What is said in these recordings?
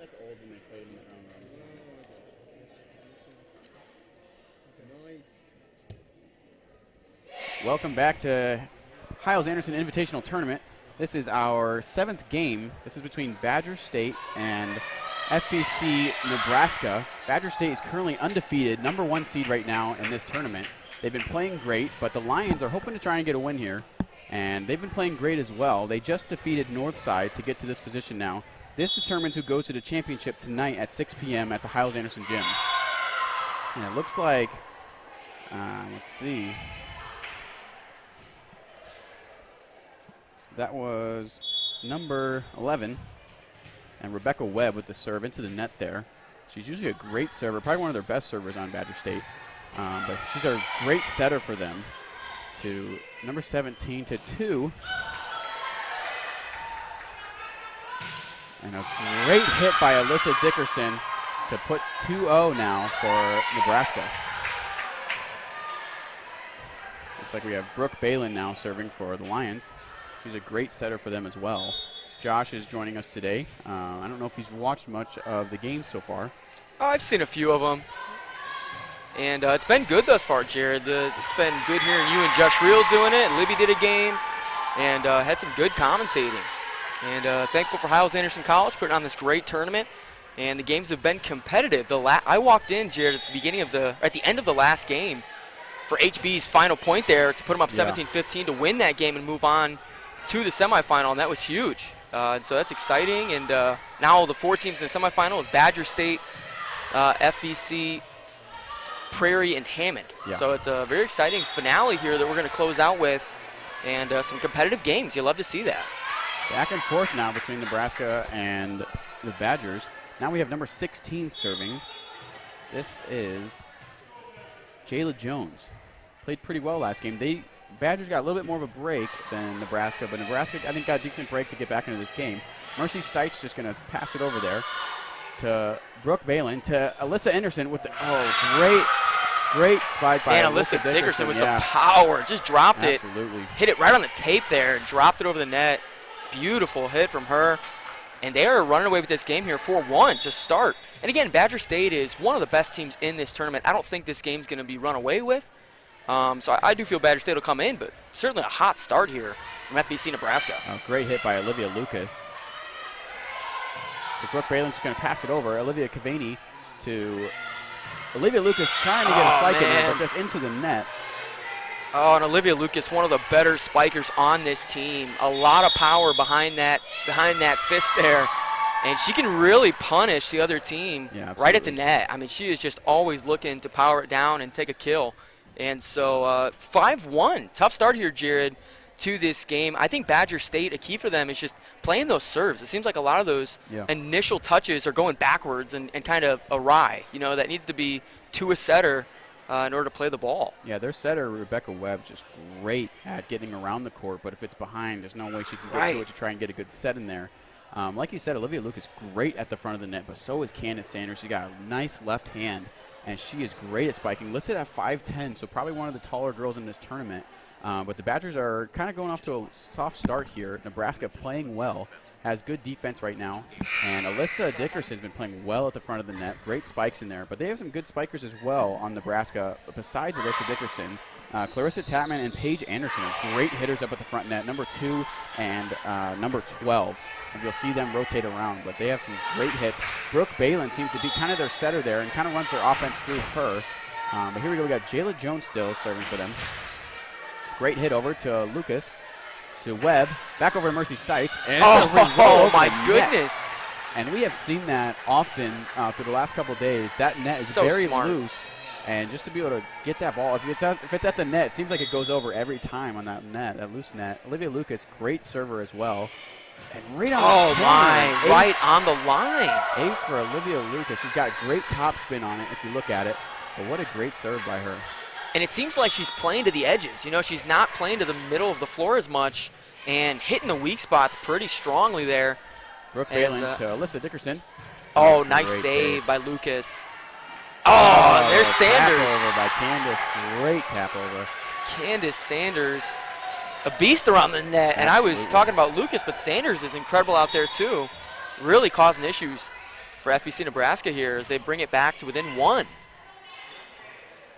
That's old when they played in the round robin. Nice. Welcome back to Hiles-Anderson Invitational Tournament. This is our 7th game. This is between Badger State and FBC Nebraska. Badger State is currently undefeated, #1 seed right now in this tournament. They've been playing great, but the Lions are hoping to try and get a win here, and they've been playing great as well. They just defeated Northside to get to this position now. This determines who goes to the championship tonight at 6 p.m. at the Hiles-Anderson Gym. And it looks like, let's see. That was number 11, and Rebecca Webb with the serve into the net there. She's usually a great server, probably one of their best servers on Badger State, but she's a great setter for them. To number 17 to 2. And a great hit by Alyssa Dickerson to put 2-0 now for Nebraska. Looks like we have Brooke Balin now serving for the Lions. She's a great setter for them as well. Josh is joining us today. I don't know if he's watched much of the games so far. I've seen a few of them. And it's been good thus far, Jared. It's been good hearing you and Josh Reel doing it. Libby did a game and had some good commentating. And thankful for Hiles-Anderson College putting on this great tournament. And the games have been competitive. I walked in, Jared, at the end of the last game for HB's final point there to put them up 17-15 to win that game and move on to the semifinal, and that was huge. And so that's exciting. And now the 4 teams in the semifinal is Badger State, FBC, Prairie, and Hammond. Yeah. So it's a very exciting finale here that we're going to close out with, and some competitive games. You love to see that. Back and forth now between Nebraska and the Badgers. Now we have number 16 serving. This is Jayla Jones. Played pretty well last game. Badgers got a little bit more of a break than Nebraska, but Nebraska, I think, got a decent break to get back into this game. Mercy Stites just going to pass it over there to Brooke Balin, to Alyssa Anderson with the, great spike by Alyssa Dickerson with some power. Just dropped it. Absolutely. Hit it right on the tape there and dropped it over the net. Beautiful hit from her. And they are running away with this game here 4-1 to start. And again, Badger State is one of the best teams in this tournament. I don't think this game's going to be run away with. So I do feel Badger State will come in, but certainly a hot start here from FBC Nebraska. Great hit by Olivia Lucas. So Brooke Balin's just going to pass it over. Olivia Cavani to Olivia Lucas, trying to get a spike in there, but just into the net. Oh, and Olivia Lucas, one of the better spikers on this team. A lot of power behind that fist there. And she can really punish the other team right at the net. I mean, she is just always looking to power it down and take a kill. And so 5-1, tough start here, Jared, to this game. I think Badger State, a key for them is just playing those serves. It seems like a lot of those initial touches are going backwards and kind of awry. You know, that needs to be to a setter in order to play the ball. Yeah, their setter, Rebecca Webb, just great at getting around the court, but if it's behind, there's no way she can get to it to try and get a good set in there. Like you said, Olivia Lucas, great at the front of the net, but so is Candace Sanders. She's got a nice left hand, and she is great at spiking. Listed at 5'10", so probably one of the taller girls in this tournament. But the Badgers are kind of going off to a soft start here. Nebraska playing well, has good defense right now. And Alyssa Dickerson has been playing well at the front of the net. Great spikes in there. But they have some good spikers as well on Nebraska besides Alyssa Dickerson. Clarissa Tapman and Paige Anderson are great hitters up at the front net, number 2 and number 12. And you'll see them rotate around, but they have some great hits. Brooke Balin seems to be kind of their setter there and kind of runs their offense through her. But here we go. We got Jayla Jones still serving for them. Great hit over to Lucas, to Webb, back over to Mercy Stites. And my goodness. And we have seen that often for the last couple of days. That net is so very smart. loose. And just to be able to get that ball, if it's at the net, it seems like it goes over every time on that net, that loose net. Olivia Lucas, great server as well. And right on right on the line. Ace for Olivia Lucas. She's got great top spin on it if you look at it. But what a great serve by her. And it seems like she's playing to the edges. You know, she's not playing to the middle of the floor as much and hitting the weak spots pretty strongly there. Brooke Balin to Alyssa Dickerson. Oh, nice save by Lucas. Oh, there's Sanders. Tap over by Candace. Great tap over. Candace Sanders, a beast around the net. Absolutely. And I was talking about Lucas, but Sanders is incredible out there too. really causing issues for FBC Nebraska here as they bring it back to within 1.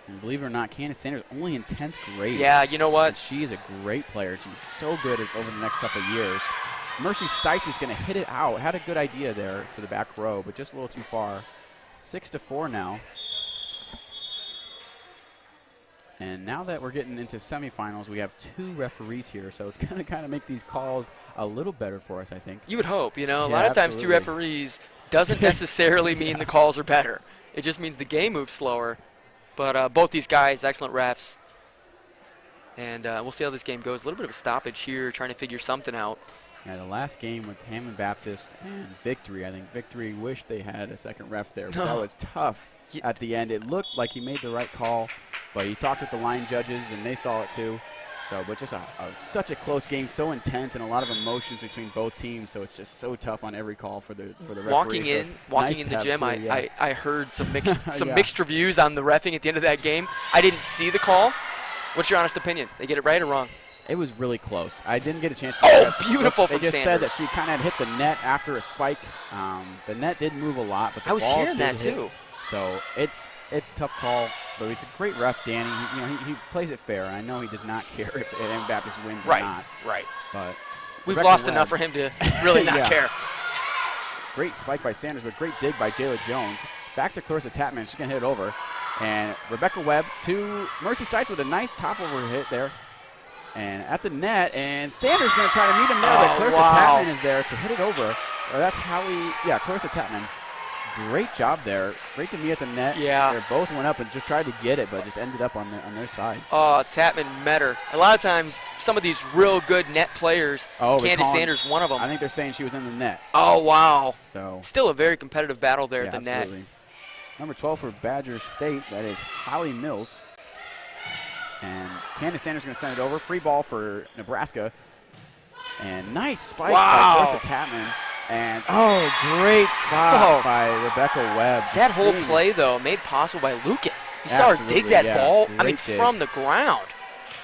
And believe it or not, Candace Sanders only in 10th grade. Yeah, you know what? And she is a great player. She's so good over the next couple of years. Mercy Stites is going to hit it out. Had a good idea there to the back row, but just a little too far. 6-4 now. And now that we're getting into semifinals, we have 2 referees here, so it's going to kind of make these calls a little better for us, I think. You would hope, you know. A Yeah, lot of times absolutely. 2 referees doesn't necessarily mean the calls are better. It just means the game moves slower. But both these guys, excellent refs. And we'll see how this game goes. A little bit of a stoppage here, trying to figure something out. Yeah, the last game with Hammond Baptist and Victory, I think Victory wished they had a second ref there, but that was tough at the end. It looked like he made the right call, but he talked with the line judges, and they saw it too. So, but just such a close game, so intense, and a lot of emotions between both teams. So it's just so tough on every call for the referee. Walking in the gym, I heard some mixed reviews on the reffing at the end of that game. I didn't see the call. What's your honest opinion? They get it right or wrong? It was really close. I didn't get a chance to. Oh, beautiful from Sanders. They just Sanders. said that she kind of hit the net after a spike. The net did move a lot, but the I was ball hearing did that hit. too. So it's a tough call, but it's a great ref, Danny. He plays it fair. I know he does not care if Hammond Baptist wins or not. Right. But We've Rebecca lost Webb, enough for him to really not Yeah. care. Great spike by Sanders, but great dig by Jayla Jones. Back to Clarissa Tapman. She's going to hit it over. And Rebecca Webb to Mercy Stites with a nice top-over hit there. And at the net, and Sanders going to try to meet him there, but Clarissa Tapman is there to hit it over. That's Clarissa Tapman. Great job there. Great to meet at the net. Yeah. They both went up and just tried to get it, but just ended up on their side. Oh, Tapman met her. A lot of times, some of these real good net players, Candace Sanders, one of them. I think they're saying she was in the net. Oh, wow. So still a very competitive battle there at the absolutely. net. Number 12 for Badger State, that is Holly Mills. And Candace Sanders going to send it over. Free ball for Nebraska. And nice spike by Clarissa Tapman. And, great spot by Rebecca Webb. That whole play, though, made possible by Lucas. You saw her dig that ball, from the ground.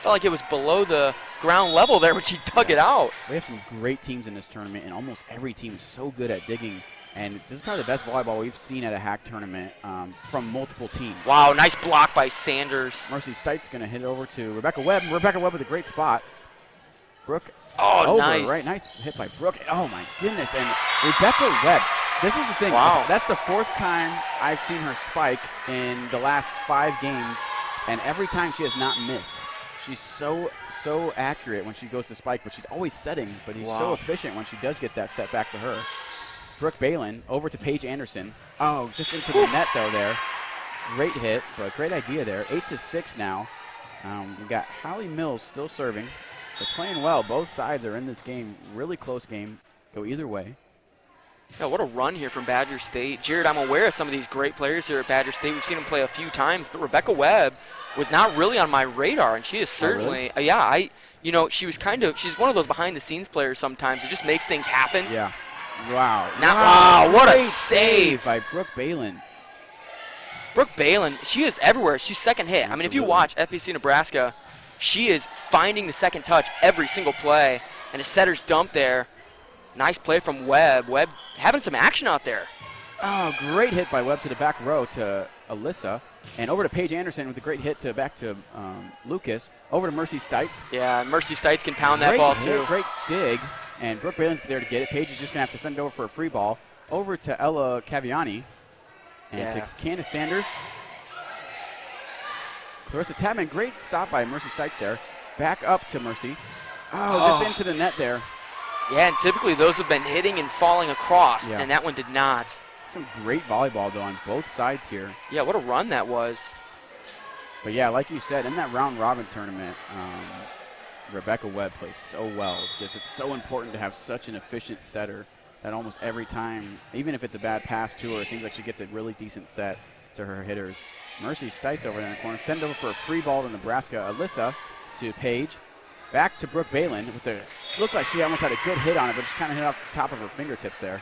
Felt like it was below the ground level there when she dug it out. We have some great teams in this tournament, and almost every team is so good at digging. And this is probably the best volleyball we've seen at a hack tournament from multiple teams. Wow, nice block by Sanders. Mercy Stites going to hit it over to Rebecca Webb. Rebecca Webb with a great spot. Brooke over, nice. Right, nice hit by Brooke. Oh, my goodness. And Rebecca Webb, this is the thing. Wow. That's the 4th time I've seen her spike in the last 5 games, and every time she has not missed. She's so accurate when she goes to spike, but she's always setting, but he's so efficient when she does get that set back to her. Brooke Balin over to Paige Anderson. Oh, just into the net, though, there. Great hit, but great idea there. 8-6 now. We got Holly Mills still serving. They're playing well. Both sides are in this game. Really close game. Go either way. Yeah, what a run here from Badger State. Jared, I'm aware of some of these great players here at Badger State. We've seen them play a few times, but Rebecca Webb was not really on my radar, and she is certainly, she's one of those behind-the-scenes players sometimes. It just makes things happen. Yeah. Wow. Wow, what a save by Brooke Balin. Brooke Balin, she is everywhere. She's second hit. Absolutely. I mean, if you watch FBC Nebraska, she is finding the second touch every single play, and a setter's dump there. Nice play from Webb. Webb having some action out there. Oh, great hit by Webb to the back row to Alyssa. And over to Paige Anderson with a great hit back to Lucas. Over to Mercy Stites. Yeah, Mercy Stites can pound that ball too. Great dig. And Brooke Balin's there to get it. Paige is just going to have to send it over for a free ball. Over to Ella Caviani. And to Candace Sanders. Clarissa Tapman, great stop by Mercy Stites there. Back up to Mercy. Just into the net there. Yeah, and typically those have been hitting and falling across, and that one did not. Some great volleyball, though, on both sides here. Yeah, what a run that was. But, yeah, like you said, in that round-robin tournament, Rebecca Webb plays so well. Just it's so important to have such an efficient setter that almost every time, even if it's a bad pass to her, it seems like she gets a really decent set to her hitters. Mercy Stites over there in the corner. Send over for a free ball to Nebraska. Alyssa to Paige. Back to Brooke Balin. Looked like she almost had a good hit on it, but just kind of hit off the top of her fingertips there.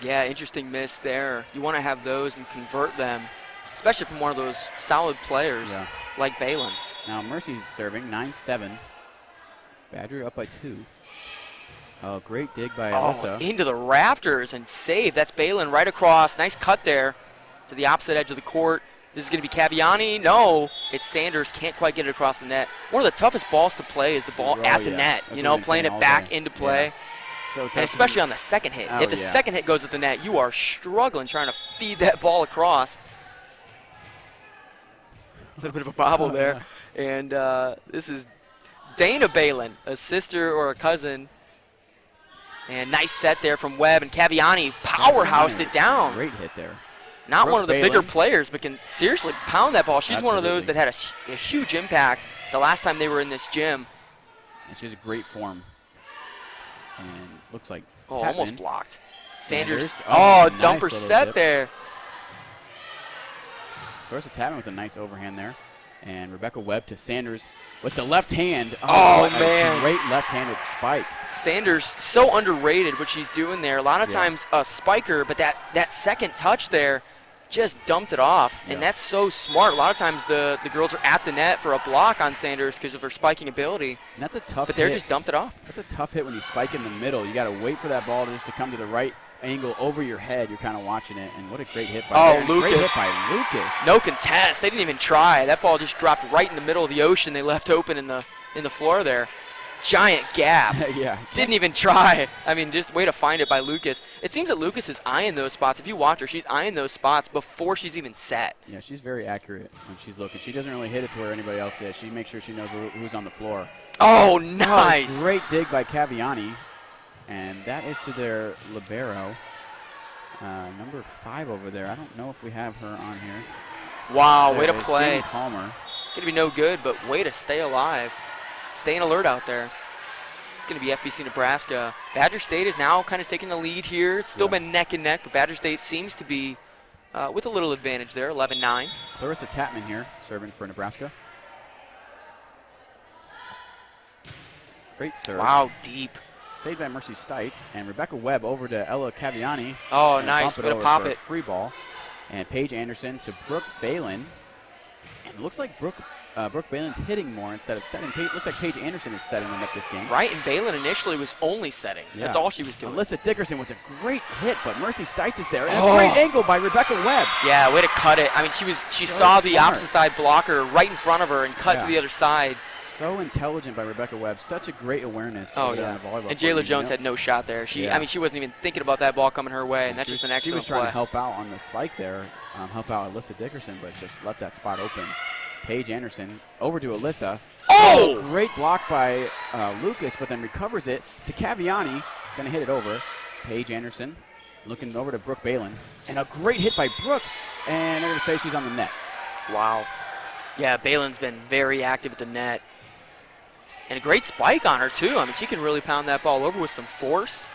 Yeah, interesting miss there. You want to have those and convert them, especially from one of those solid players like Balin. Now Mercy's serving 9-7. Badger up by 2. Oh, great dig by Alyssa. Into the rafters and save. That's Balin right across. Nice cut there to the opposite edge of the court. This is going to be Caviani. No, it's Sanders. Can't quite get it across the net. One of the toughest balls to play is the ball at the net. That's playing it back into play. Yeah. So tough, and especially on the second hit. If the second hit goes at the net, you are struggling trying to feed that ball across. A little bit of a bobble there. And this is Dana Balin, a sister or a cousin. And nice set there from Webb. And Caviani powerhoused it down. Great hit there. Not one of the bigger players, but can seriously pound that ball. She's one of those that had a huge impact the last time they were in this gym. And she has a great form. And looks like almost blocked. Sanders. Nice dumper set there. Clarissa Tapman with a nice overhand there. And Rebecca Webb to Sanders with the left hand. Man. Great left-handed spike. Sanders, so underrated what she's doing there. A lot of times a spiker, but that second touch there just dumped it off. And that's so smart. A lot of times the girls are at the net for a block on Sanders because of her spiking ability. And that's a tough hit. But they just dumped it off. That's a tough hit when you spike in the middle. You got to wait for that ball to come to the right angle over your head. You're kind of watching it. And what a great hit by Lucas. Great hit by Lucas. No contest. They didn't even try. That ball just dropped right in the middle of the ocean. They left open in the floor there. Giant gap. Didn't even try. I mean, just way to find it by Lucas. It seems that Lucas is eyeing those spots. If you watch her, she's eyeing those spots before she's even set. Yeah, she's very accurate when she's looking. She doesn't really hit it to where anybody else is. She makes sure she knows who's on the floor. Oh, nice. Great dig by Caviani. And that is to their libero. Number 5 over there. I don't know if we have her on here. Wow, way to play. Jamie Palmer. Going to be no good, but way to stay alive. Staying alert out there. It's going to be FBC Nebraska. Badger State is now kind of taking the lead here. It's still been neck and neck, but Badger State seems to be with a little advantage there, 11-9. Clarissa Tapman here, serving for Nebraska. Great serve. Wow, deep. Saved by Mercy Stites. And Rebecca Webb over to Ella Caviani. Oh, nice. Way to pop it. Free ball. And Paige Anderson to Brooke Balin. And it looks like Brooke Balin's hitting more instead of setting. Looks like Paige Anderson is setting them up this game. Right, and Balin initially was only setting. Yeah. That's all she was doing. Alyssa Dickerson with a great hit, but Mercy Stites is there. And a great angle by Rebecca Webb. Yeah, way to cut it. I mean, she saw the opposite side blocker right in front of her and cut to the other side. So intelligent by Rebecca Webb. Such a great awareness. Volleyball. And Jayla Jones had no shot there. I mean, she wasn't even thinking about that ball coming her way, and that's just an excellent play. She was trying to help out on the spike there, help out Alyssa Dickerson, but just left that spot open. Paige Anderson over to Alyssa. Oh! Great block by Lucas, but then recovers it to Caviani. Going to hit it over. Paige Anderson looking over to Brooke Balin. And a great hit by Brooke. And they're going to say she's on the net. Wow. Yeah, Balin's been very active at the net. And a great spike on her, too. I mean, she can really pound that ball over with some force.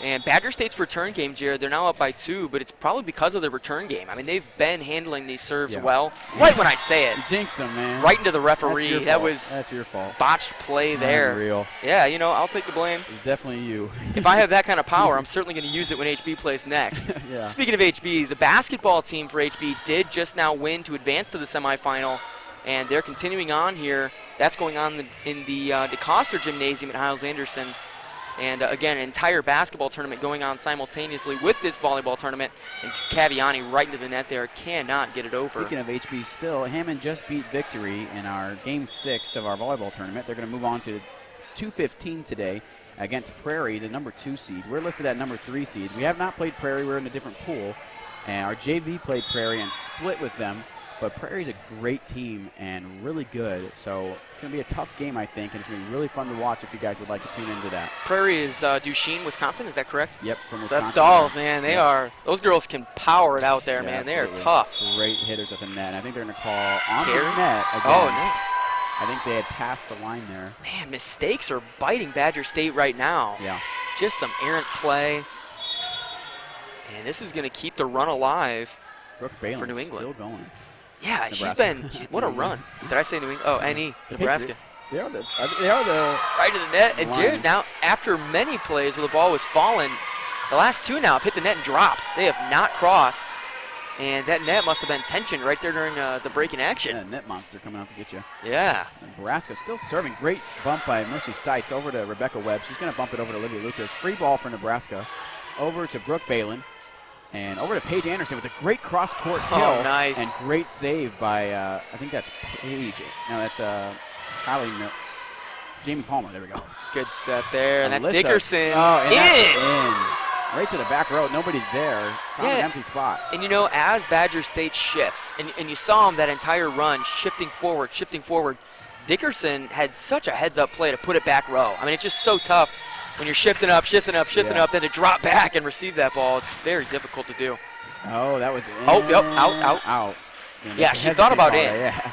And Badger State's return game, Jared, they're now up by 2, but it's probably because of the return game. I mean, they've been handling these serves well. Right when I say it. You jinxed them, man. Right into the referee. That's your fault. Botched play there. Unreal. Yeah, I'll take the blame. It's definitely you. If I have that kind of power, I'm certainly going to use it when HB plays next. Speaking of HB, the basketball team for HB did just now win to advance to the semifinal, and they're continuing on here. That's going on in the DeCoster Gymnasium at Hiles-Anderson. And, again, an entire basketball tournament going on simultaneously with this volleyball tournament. And Caviani right into the net there. Cannot get it over. Speaking of HB still, Hammond just beat Victory in our Game 6 of our volleyball tournament. They're going to move on to 2:15 today against Prairie, the number 2 seed. We're listed at number 3 seed. We have not played Prairie. We're in a different pool. And our JV played Prairie and split with them. But Prairie's a great team and really good, so it's going to be a tough game, I think, and it's going to be really fun to watch if you guys would like to tune into that. Prairie is Duchesne, Wisconsin, is that correct? Yep, from Wisconsin. So that's Dolls, man. They are – those girls can power it out there, man. Absolutely. They are tough. Great hitters at the net. I think they're going to call on the net again. Oh, nice. I think they had passed the line there. Man, mistakes are biting Badger State right now. Yeah. Just some errant play. And this is going to keep the run alive for New England. Still going. Yeah, Nebraska. What a run. Did I say New England? Oh, NE, Nebraska. They are the right to the net. And Jared, now, after many plays where the ball was falling, the last 2 now have hit the net and dropped. They have not crossed. And that net must have been tension right there during the break in action. Yeah, net monster coming out to get you. Yeah. And Nebraska still serving. Great bump by Mercy Stites over to Rebecca Webb. She's going to bump it over to Olivia Lucas. Free ball for Nebraska. Over to Brooke Balin. And over to Paige Anderson with a great cross-court kill. Oh, nice. And great save by, I think that's Paige. No, that's Jamie Palmer. There we go. Good set there. And that's Alyssa. Dickerson. Oh, and in. that's in. Right to the back row. Nobody there. Found an empty spot. And, you know, as Badger State shifts, and you saw him that entire run shifting forward, Dickerson had such a heads-up play to put it back row. I mean, it's just so tough when you're shifting up, then to drop back and receive that ball. It's very difficult to do. Oh, that was in. Oh, yep, out. Yeah, she thought about it. Yeah.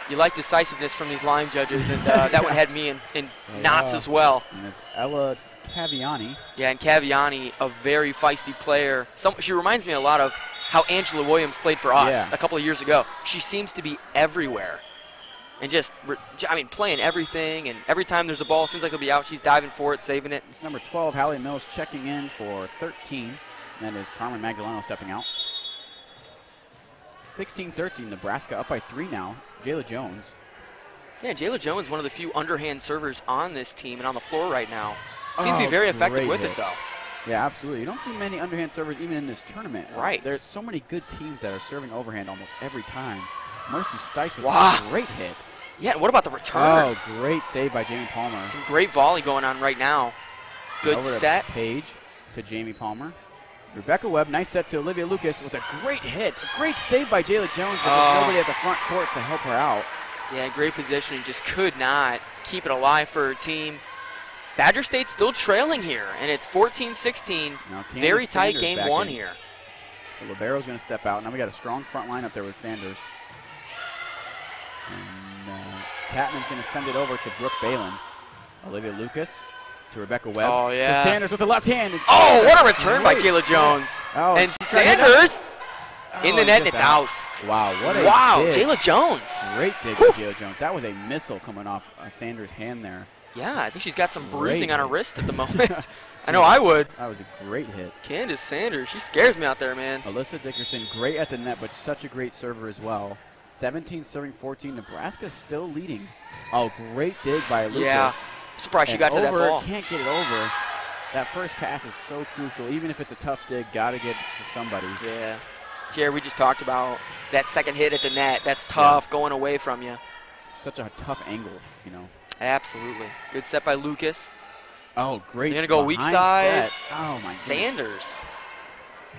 You like decisiveness from these line judges, and that one had me in knots as well. And it's Ella Caviani. Yeah, and Caviani, a very feisty player. She reminds me a lot of how Angela Williams played for us a couple of years ago. She seems to be everywhere. And just, playing everything, and every time there's a ball, seems like it'll be out. She's diving for it, saving it. It's number 12, Hallie Mills, checking in for 13. And that is Carmen Magdaleno stepping out. 16-13, Nebraska up by 3 now. Jayla Jones. Yeah, Jayla Jones, one of the few underhand servers on this team and on the floor right now. Seems to be very effective with it, though. Yeah, absolutely. You don't see many underhand servers even in this tournament. Right. There's so many good teams that are serving overhand almost every time. Mercy Stites with a great hit. Yeah, and what about the return? Oh, great save by Jamie Palmer. Some great volley going on right now. Good over set. To Paige to Jamie Palmer. Rebecca Webb, nice set to Olivia Lucas with a great hit. A great save by Jayla Jones, but there's nobody at the front court to help her out. Yeah, great positioning. Just could not keep it alive for her team. Badger State still trailing here, and it's 14-16. Very tight game one here. The libero's going to step out. Now we got a strong front line up there with Sanders. And Tatman's going to send it over to Brooke Balin. Olivia Lucas to Rebecca Webb. Oh, yeah. To Sanders with the left hand. Oh, what a return by Jayla Jones. Oh, and Sanders in the net, and it's out. Wow, what a dig. Jayla Jones. Great dig by Jayla Jones. That was a missile coming off Sanders' hand there. Yeah, I think she's got some bruising on her wrist at the moment. I know I would. That was a great hit. Candace Sanders, she scares me out there, man. Alyssa Dickerson, great at the net, but such a great server as well. 17 serving 14. Nebraska's still leading. Oh, great dig by Lucas. Yeah, surprised she got to that ball. Can't get it over. That first pass is so crucial. Even if it's a tough dig, got to get it to somebody. Yeah. Jared, we just talked about that second hit at the net. That's tough going away from you. Such a tough angle, you know. Absolutely. Good set by Lucas. Oh, great. They're going to go weak side. Set. Oh, my Sanders. Goodness.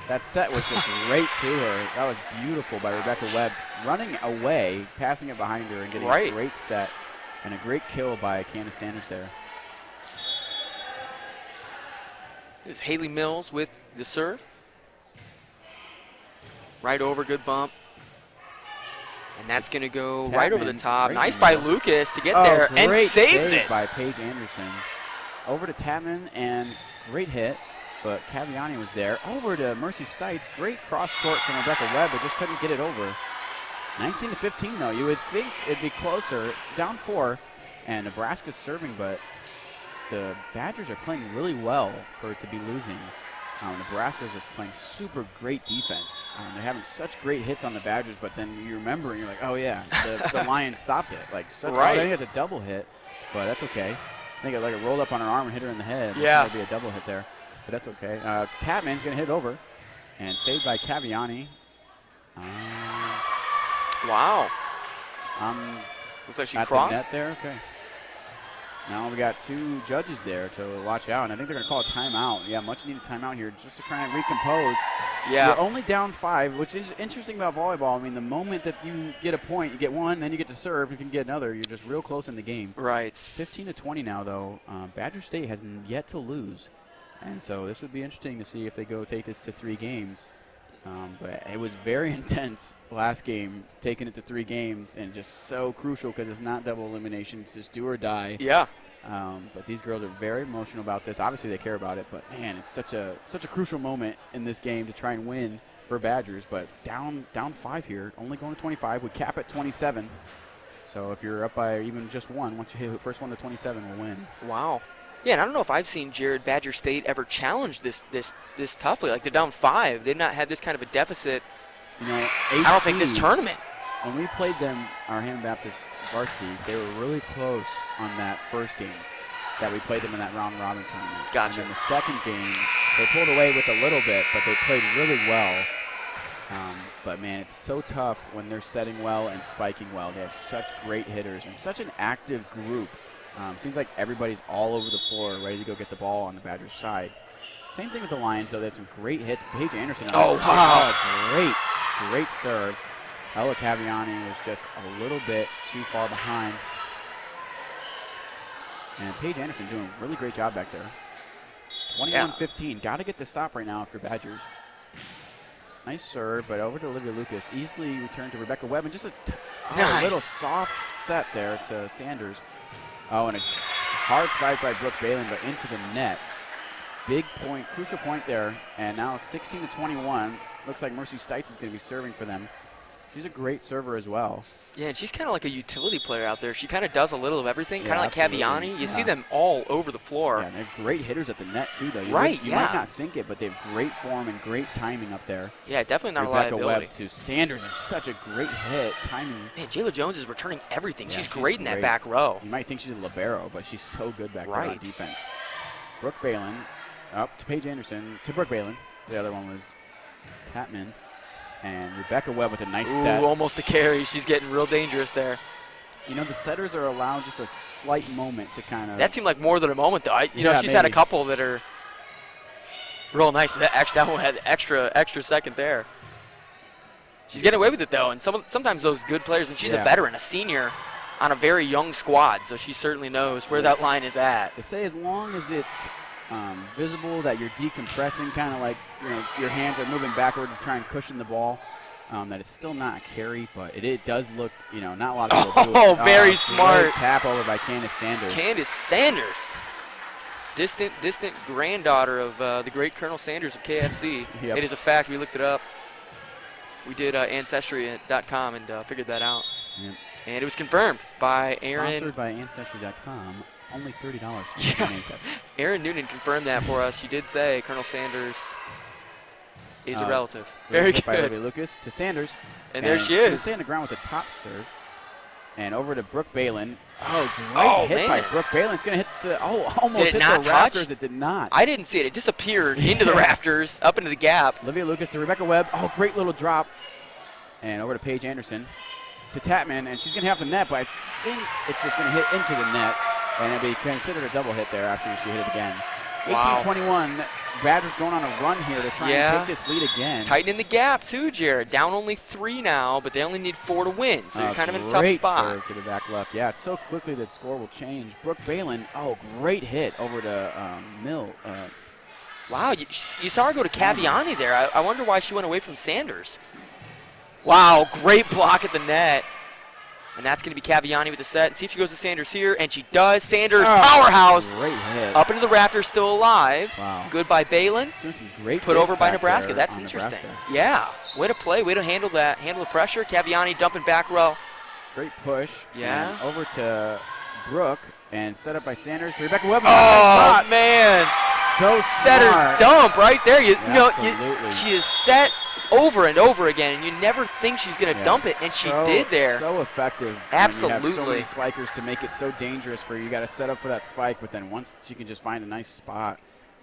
That set was just right to her. That was beautiful by Rebecca Webb. Running away, passing it behind her, and getting a great set. And a great kill by Candace Sanders there. This is Haley Mills with the serve. Right over, good bump. And that's going to go right over the top. Nice by Lucas to get there and saves it. By Paige Anderson. Over to Tatman and great hit, but Caviani was there. Over to Mercy Stites. Great cross court from Rebecca Webb, but just couldn't get it over. 19-15 though. You would think it'd be closer. Down 4, and Nebraska's serving, but the Badgers are playing really well for it to be losing. Nebraska's just playing super great defense. They're having such great hits on the Badgers, but then you remember and you're like, oh yeah, the Lions stopped it. Like, I think it's a double hit, but that's okay. I think it rolled up on her arm and hit her in the head. Yeah. That'd be a double hit there, but that's okay. Tatman's going to hit it over, and saved by Caviani. Wow. Looks like she crossed. At the net there, okay. Now we got 2 judges there to watch out, and I think they're going to call a timeout. Yeah, much needed timeout here just to try and recompose. Yeah. You're only down 5, which is interesting about volleyball. I mean, the moment that you get a point, you get 1, then you get to serve. If you can get another, you're just real close in the game. Right. 15-20 now, though. Badger State has yet to lose, and so this would be interesting to see if they go take this to 3 games. But it was very intense last game, taking it to 3 games, and just so crucial because it's not double elimination. It's just do or die. Yeah. But these girls are very emotional about this. Obviously, they care about it, but, man, it's such a crucial moment in this game to try and win for Badgers. But down 5 here, only going to 25. We cap at 27. So if you're up by even just 1, once you hit the first one to 27, we'll win. Wow. Yeah, and I don't know if I've seen Jared Badger State ever challenge this toughly. Like, they're down 5. They've not had this kind of a deficit You know, I don't think this tournament. When we played them, our Hammond Baptist varsity, they were really close on that first game that we played them in that round robin tournament. Gotcha. And then the second game, they pulled away with a little bit, but they played really well. But, man, it's so tough when they're setting well and spiking well. They have such great hitters and such an active group. Seems like everybody's all over the floor ready to go get the ball on the Badgers' side. Same thing with the Lions, though. They had some great hits. Paige Anderson. Oh, wow. Great serve. Ella Caviani was just a little bit too far behind. And Paige Anderson doing a really great job back there. 21-15. Got to get the stop right now if you're Badgers. Nice serve, but over to Olivia Lucas. Easily returned to Rebecca Webb. And just a little soft set there to Sanders. Oh, and a hard spike by Brooke Balin, but into the net. Big point, crucial point there. And now 16-21. Looks like Mercy Stites is going to be serving for them. She's a great server as well. Yeah, and she's kind of like a utility player out there. She kind of does a little of everything, kind of like absolutely. Caviani. You see them all over the floor. Yeah, and they're great hitters at the net, too, though. You might not think it, but they have great form and great timing up there. Yeah, definitely not Rebecca a liability. Webb to Sanders is such a great hit. Timing. Man, Jayla Jones is returning everything. Yeah, she's great in that back row. You might think she's a libero, but she's so good back there on defense. Brooke Balin up to Paige Anderson to Brooke Balin. The other one was Tatman. And Rebecca Webb with a nice set. Almost a carry. She's getting real dangerous there. You know, the setters are allowed just a slight moment to kind of. That seemed like more than a moment, though. You know, she's had a couple that are real nice, but that one had extra second there. She's getting away with it, though, and sometimes those good players, and she's a veteran, a senior on a very young squad, so she certainly knows where that line is at. They say as long as it's visible that you're decompressing, kind of like your hands are moving backward to try and cushion the ball. That it's still not a carry, but it does look, not a lot of people do it. Oh, very smart. Great tap over by Candace Sanders. Candace Sanders, distant granddaughter of the great Colonel Sanders of KFC. Yep. It is a fact. We looked it up. We did Ancestry.com and figured that out. Yep. And it was confirmed by Aaron. Sponsored by Ancestry.com. Only $30 to make a test. Aaron Noonan confirmed that for us. She did say Colonel Sanders is a relative. Very good. By Olivia Lucas to Sanders. And there she is. Stay on the ground with a top serve. And over to Brooke Balin. Oh, great hit by Brooke Balin. It's going to hit the, almost hit the rafters. It did not. I didn't see it. It disappeared into the rafters, up into the gap. Olivia Lucas to Rebecca Webb. Oh, great little drop. And over to Paige Anderson to Tatman. And she's going to have to net, but I think it's just going to hit into the net. And it'll be considered a double hit there after she hit it again. 18-21. Badgers going on a run here to try and take this lead again. Tightening the gap, too, Jared. Down only 3 now, but they only need 4 to win. So you're kind of in a tough spot. Great serve to the back left. Yeah, it's so quickly that score will change. Brooke Balin, great hit over to Mill. Wow, you saw her go to Caviani there. I wonder why she went away from Sanders. Wow, great block at the net. And that's going to be Caviani with the set. See if she goes to Sanders here, and she does. Sanders, powerhouse. Great hit. Up into the rafters, still alive. Wow. Good by Balin. Doing some great put over by Nebraska. That's interesting. Nebraska. Yeah. Way to play. Way to handle that. Handle the pressure. Caviani dumping back row. Great push. Yeah. And over to Brooke, and set up by Sanders to Rebecca Webb. Oh, man. So setter's dump right there. Absolutely. She is set over and over again, and you never think she's going to dump it, and she did there. So effective. Absolutely. You have so many spikers to make it so dangerous for you. You got to set up for that spike, but then once she can just find a nice spot.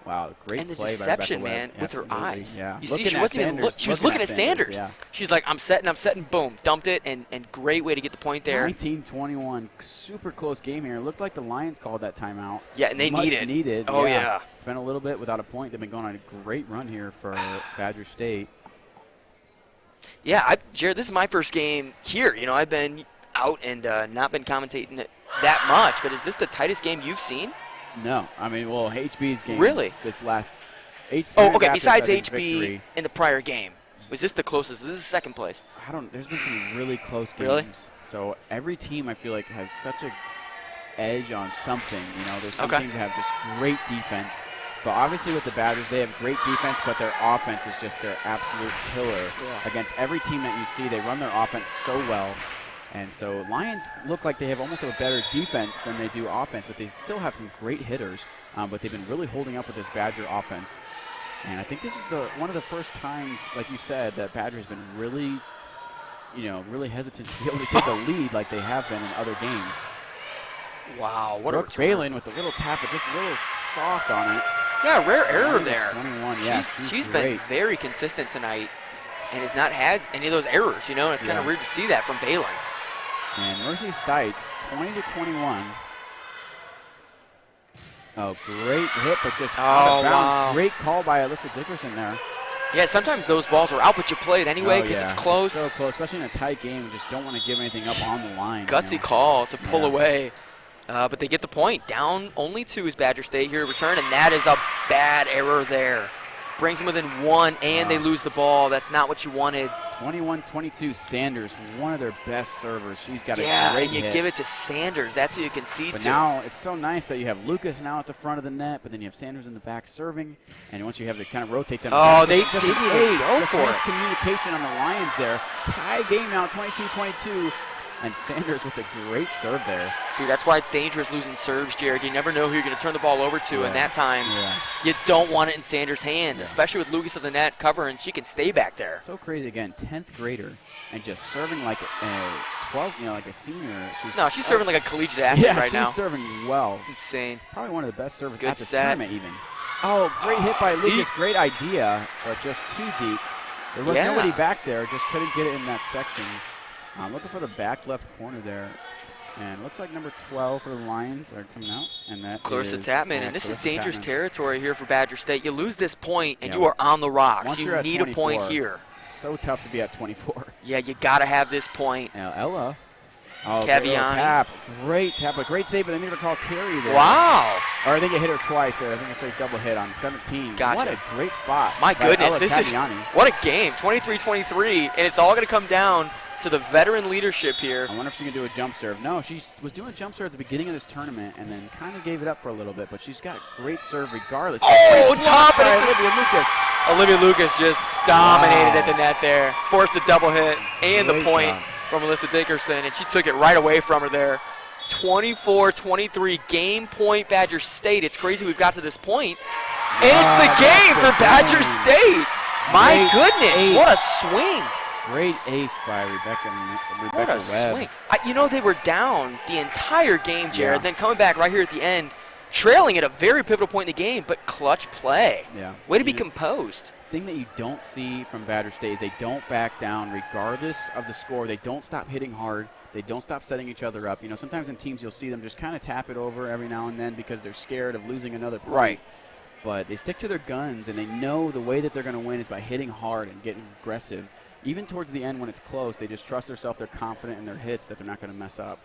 Wow, great and the play deception, by Rebecca man, Webb. with her eyes. Yeah. You see, she wasn't even look. She was looking at Sanders. Yeah. She's like, I'm setting, boom, dumped it, and great way to get the point there. 19-21, super close game here. It looked like the Lions called that timeout. Yeah, and they needed. Oh, yeah. It's been a little bit without a point. They've been going on a great run here for Badger State. Yeah, Jared, this is my first game here. I've been out and not been commentating it that much, but is this the tightest game you've seen? No. I mean, HB's game. Really? This last. Okay, besides HB in the prior game. Was this the closest? This is second place. There's been some really close games. Really? So every team, I feel like, has such a edge on something. There's some teams that have just great defense. But obviously with the Badgers, they have great defense, but their offense is just their absolute killer. Yeah. Against every team that you see, they run their offense so well. And so Lions look like they have almost a better defense than they do offense, but they still have some great hitters. But they've been really holding up with this Badger offense. And I think this is one of the first times, like you said, that Badger's been really, really hesitant to be able to take a lead like they have been in other games. Wow, what Brooke a return. Balin with the little tap, but just a little soft on it. Yeah, rare error there. 21, yeah. She's been very consistent tonight and has not had any of those errors, and it's kind of weird to see that from Balin. And Mercy Stites, 20-21. Oh, great hit, but just out of bounds. Wow. Great call by Alyssa Dickerson there. Yeah, sometimes those balls are out, but you play it anyway because it's close. It's so close, especially in a tight game. You just don't want to give anything up on the line. Gutsy call to pull away. But they get the point. Down only 2 is Badger State here to return, and that is a bad error there. Brings them within 1, and they lose the ball. That's not what you wanted. 21-22, Sanders, one of their best servers. She's got a great and you hit. give it to Sanders. That's who you can see But to. now it's so nice that you have Lucas now at the front of the net, but then you have Sanders in the back serving, and once you have to kind of rotate them. Oh, they just didn't even go for nice it. Communication on the Lions there. Tie game now, 22-22. And Sanders with a great serve there. See, that's why it's dangerous losing serves, Jared. You never know who you're going to turn the ball over to, and that time you don't want it in Sanders' hands, especially with Lucas at the net covering. She can stay back there. So crazy again, 10th grader, and just serving like a 12, like a senior. She's serving like a collegiate athlete right now. Yeah, she's serving well. It's insane. Probably one of the best servers Good at the set. tournament even. Oh, great hit by Lucas. Deep. Great idea, but just too deep. There was nobody back there. Just couldn't get it in that section. I'm looking for the back left corner there. And it looks like number 12 for the Lions are coming out. And that Clarissa is Tapman. And this is Clarissa dangerous Tapman. territory here for Badger State. You lose this point, and you are on the rocks. Once You you're at need a point 24, here. So tough to be at 24. Yeah, you got to have this point. Now Ella. Oh, Caviani. tap. Great tap. A great save, but they need to call carry there. Wow. Or I think it hit her twice there. I think it's a double hit on 17. Gotcha. What a great spot. My by goodness, Ella this Caviani. is what a game. 23-23, and it's all going to come down to the veteran leadership here. I wonder if she can do a jump serve. No, she was doing a jump serve at the beginning of this tournament and then kind of gave it up for a little bit, but she's got great serve regardless. Oh, top it! Olivia Lucas. Olivia Lucas just dominated at the net there. Forced a double hit and the Great point job. from Alyssa Dickerson, and she took it right away from her there. 24-23, game point Badger State. It's crazy we've got to this point. And it's the game for Badger State. My goodness, what a swing. Great ace by Rebecca What a Webb. swing. They were down the entire game, Jared, Yeah. then coming back right here at the end, trailing at a very pivotal point in the game, but clutch play. Yeah. Way to be composed. The thing that you don't see from Badger State is they don't back down regardless of the score. They don't stop hitting hard. They don't stop setting each other up. Sometimes in teams you'll see them just kind of tap it over every now and then because they're scared of losing another point. Right. But they stick to their guns, and they know the way that they're going to win is by hitting hard and getting aggressive. Even towards the end when it's close, they just trust themselves. They're confident in their hits that they're not going to mess up.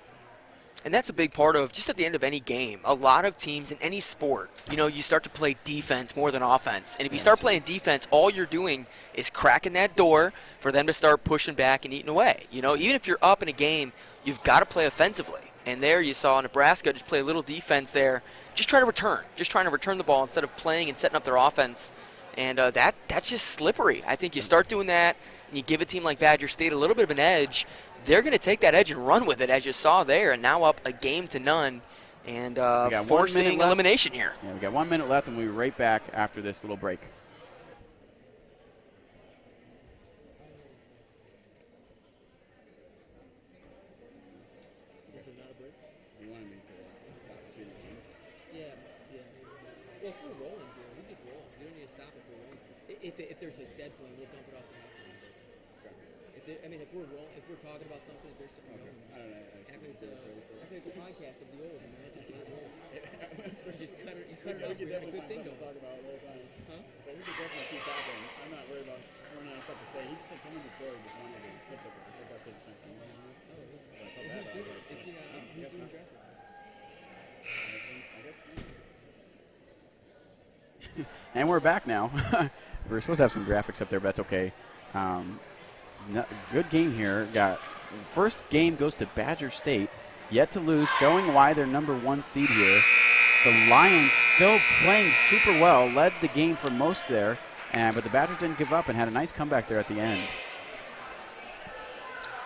And that's a big part of just at the end of any game. A lot of teams in any sport, you start to play defense more than offense. And if you start playing defense, all you're doing is cracking that door for them to start pushing back and eating away. Even if you're up in a game, you've got to play offensively. And there you saw Nebraska just play a little defense there. Just trying to return the ball instead of playing and setting up their offense. And that's just slippery. I think you start doing that, and you give a team like Badger State a little bit of an edge, they're going to take that edge and run with it, as you saw there, and now up a game to none, and forcing elimination here. Yeah, we got 1 minute left, and we'll be right back after this little break. If there's a dead point, we'll dump it off the halftime. If we're talking about something, if there's something going on. I don't know. I think it's a podcast of the old, You just cut it off. We have a good thing going. Talk about it all the time. Huh? So we could definitely keep talking. I'm not worried about running out of stuff to say. He just said something before he just wanted to hit the I think that's his next time. So I felt bad. I was like, Is he who's being drafted? I guess not. And we're back now. We're supposed to have some graphics up there, but that's okay. Good game here. First game goes to Badger State. Yet to lose, showing why they're number 1 seed here. The Lions still playing super well, led the game for most there, but the Badgers didn't give up and had a nice comeback there at the end.